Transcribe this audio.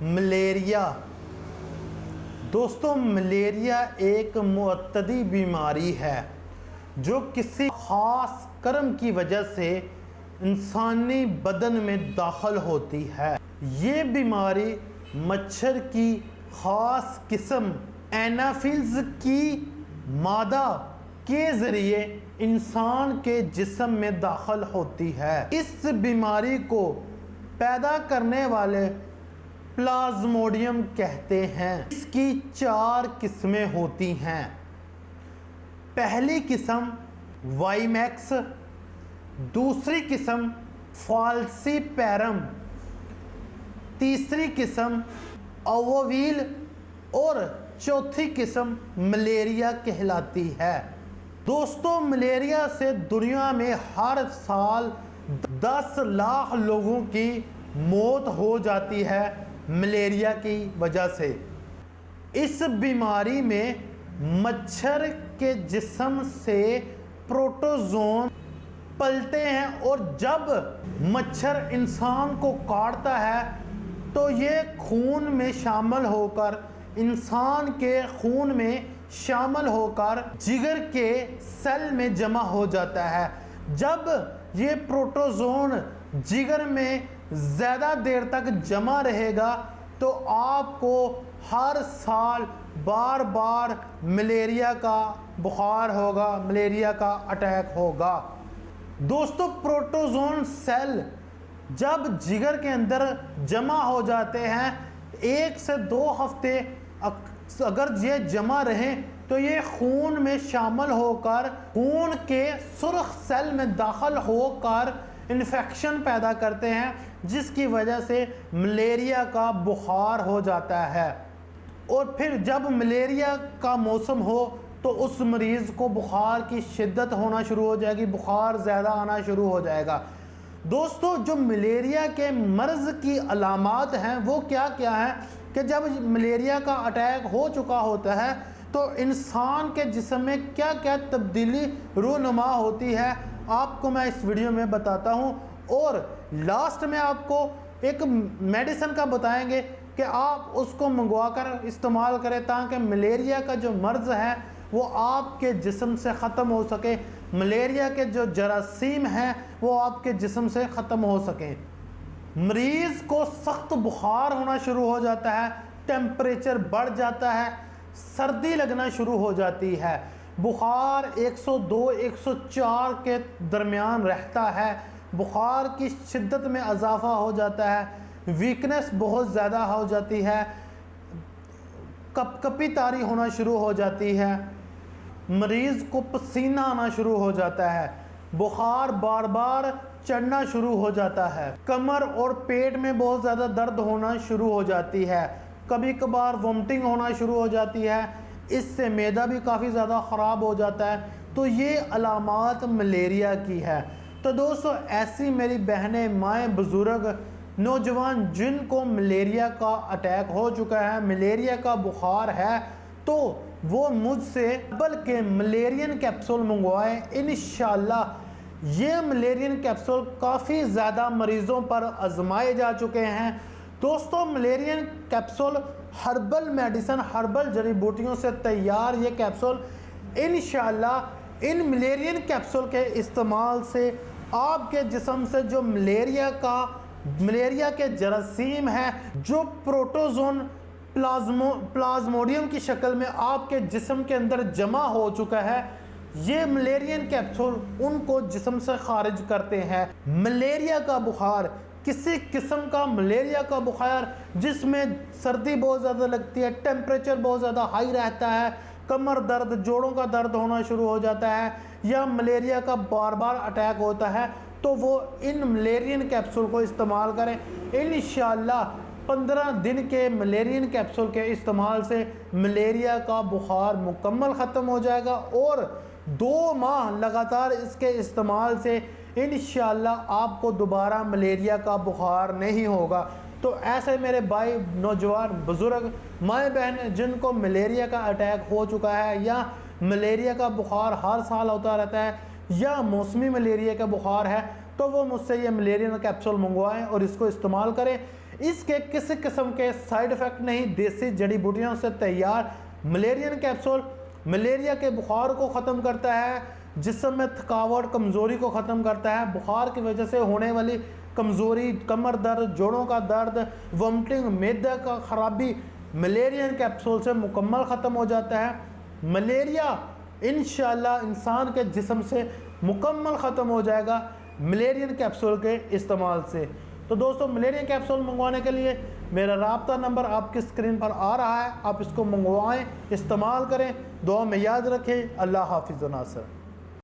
Malaria. दोस्तों, malaria एक मुअत्तदी बीमारी है जो किसी ख़ास कर्म की वजह से इंसानी बदन में दाखिल होती है। ये बीमारी मच्छर की ख़ास किस्म एनाफिल्स की मादा के ज़रिए इंसान के जिस्म में दाखिल होती है। इस बीमारी को पैदा करने वाले प्लाज्मोडियम कहते हैं। इसकी 4 किस्में होती हैं। पहली किस्म वाइमैक्स, दूसरी किस्म फाल्सीपैरम, तीसरी किस्म ओवोवील और चौथी किस्म मलेरिया कहलाती है। दोस्तों, मलेरिया से दुनिया में हर साल 10 लाख लोगों की मौत हो जाती है मलेरिया की वजह से। इस बीमारी में मच्छर के जिस्म से प्रोटोजोन पलते हैं और जब मच्छर इंसान को काटता है तो ये खून में शामिल होकर इंसान के खून में शामिल होकर जिगर के सेल में जमा हो जाता है। जब ये प्रोटोजोन जिगर में ज़्यादा देर तक जमा रहेगा तो आपको हर साल बार बार मलेरिया का बुखार होगा, मलेरिया का अटैक होगा। दोस्तों, प्रोटोजोन सेल जब जिगर के अंदर जमा हो जाते हैं 1 से 2 हफ्ते अगर ये जमा रहें तो ये खून में शामिल होकर खून के सुर्ख सेल में दाखिल होकर इन्फेक्शन पैदा करते हैं, जिसकी वजह से मलेरिया का बुखार हो जाता है। और फिर जब मलेरिया का मौसम हो तो उस मरीज़ को बुखार की शिद्दत होना शुरू हो जाएगी, बुखार ज़्यादा आना शुरू हो जाएगा। दोस्तों, जो मलेरिया के मर्ज़ की अलामात हैं वो क्या क्या हैं कि जब मलेरिया का अटैक हो चुका होता है तो इंसान के जिस्म में क्या क्या तब्दीली रूनुमा होती है, आपको मैं इस वीडियो में बताता हूं। और लास्ट में आपको एक मेडिसिन का बताएंगे कि आप उसको मंगवा कर इस्तेमाल करें ताकि मलेरिया का जो मर्ज़ है वो आपके जिस्म से ख़त्म हो सके, मलेरिया के जो जरासीम हैं वो आपके जिस्म से ख़त्म हो सकें। मरीज़ को सख्त बुखार होना शुरू हो जाता है, टेम्परेचर बढ़ जाता है, सर्दी लगना शुरू हो जाती है, बुखार 102-104 के दरमियान रहता है, बुखार की शिद्दत में इजाफा हो जाता है, वीकनेस बहुत ज़्यादा हो जाती है, कपकपी तारी होना शुरू हो जाती है, मरीज़ को पसीना आना शुरू हो जाता है, बुखार बार बार चढ़ना शुरू हो जाता है, कमर और पेट में बहुत ज़्यादा दर्द होना शुरू हो जाती है, कभी कभार वोमिटिंग होना शुरू हो जाती है, इससे मैदा भी काफ़ी ज़्यादा ख़राब हो जाता है। तो ये अलामात मलेरिया की है। तो दोस्तों, ऐसी मेरी बहनें, माएँ, बुज़ुर्ग, नौजवान जिनको मलेरिया का अटैक हो चुका है, मलेरिया का बुखार है, तो वो मुझसे बल्कि मलेरियन कैप्सूल मंगवाएं। इंशाल्लाह ये मलेरियन कैप्सूल काफ़ी ज़्यादा मरीज़ों पर आजमाए जा चुके हैं। दोस्तों, Mullerian capsule herbal medicine, herbal जड़ी बूटियों से तैयार ये कैप्सूल इंशाल्लाह इन मलेरियन कैप्सूल के इस्तेमाल से आपके जिस्म से जो मलेरिया के जरासीम है, जो प्रोटोजोन प्लाज्मोडियम की शक्ल में आपके जिस्म के अंदर जमा हो चुका है, ये मलेरियन कैप्सूल उनको जिस्म से खारिज करते हैं। मलेरिया का बुखार, किसी किस्म का मलेरिया का बुखार जिसमें सर्दी बहुत ज़्यादा लगती है, टेम्परेचर बहुत ज़्यादा हाई रहता है, कमर दर्द, जोड़ों का दर्द होना शुरू हो जाता है, या मलेरिया का बार बार अटैक होता है, तो वो इन मलेरियन कैप्सूल को इस्तेमाल करें। इंशाल्लाह 15 दिन के मलेरियन कैप्सूल के इस्तेमाल से मलेरिया का बुखार मुकम्मल ख़त्म हो जाएगा और 2 माह लगातार इसके इस्तेमाल से इंशाल्लाह आपको दोबारा मलेरिया का बुखार नहीं होगा। तो ऐसे मेरे भाई, नौजवान, बुज़ुर्ग, माएँ, बहन जिनको मलेरिया का अटैक हो चुका है या मलेरिया का बुखार हर साल होता रहता है या मौसमी मलेरिया का बुखार है, तो वो मुझसे ये मलेरियन कैप्सूल मंगवाएं और इसको इस्तेमाल करें। इसके किसी किस्म के साइड इफ़ेक्ट नहीं। देसी जड़ी बूटियों से तैयार मलेरियन कैप्सूल मलेरिया के बुखार को ख़त्म करता है, जिस्म में थकावट कमज़ोरी को ख़त्म करता है। बुखार की वजह से होने वाली कमज़ोरी, कमर दर्द, जोड़ों का दर्द, वोमिटिंग, मैदे का ख़राबी मलेरियन कैप्सूल से मुकम्मल ख़त्म हो जाता है। मलेरिया इंशाअल्लाह इंसान के जिस्म से मुकम्मल ख़त्म हो जाएगा मलेरियन कैप्सूल के इस्तेमाल से। तो दोस्तों, मलेरियन कैप्सूल मंगवाने के लिए मेरा राब्ता नंबर आपकी स्क्रीन पर आ रहा है, आप इसको मंगवाएं, इस्तेमाल करें। दुआ में याद रखें। अल्लाह हाफिज़ व नासर।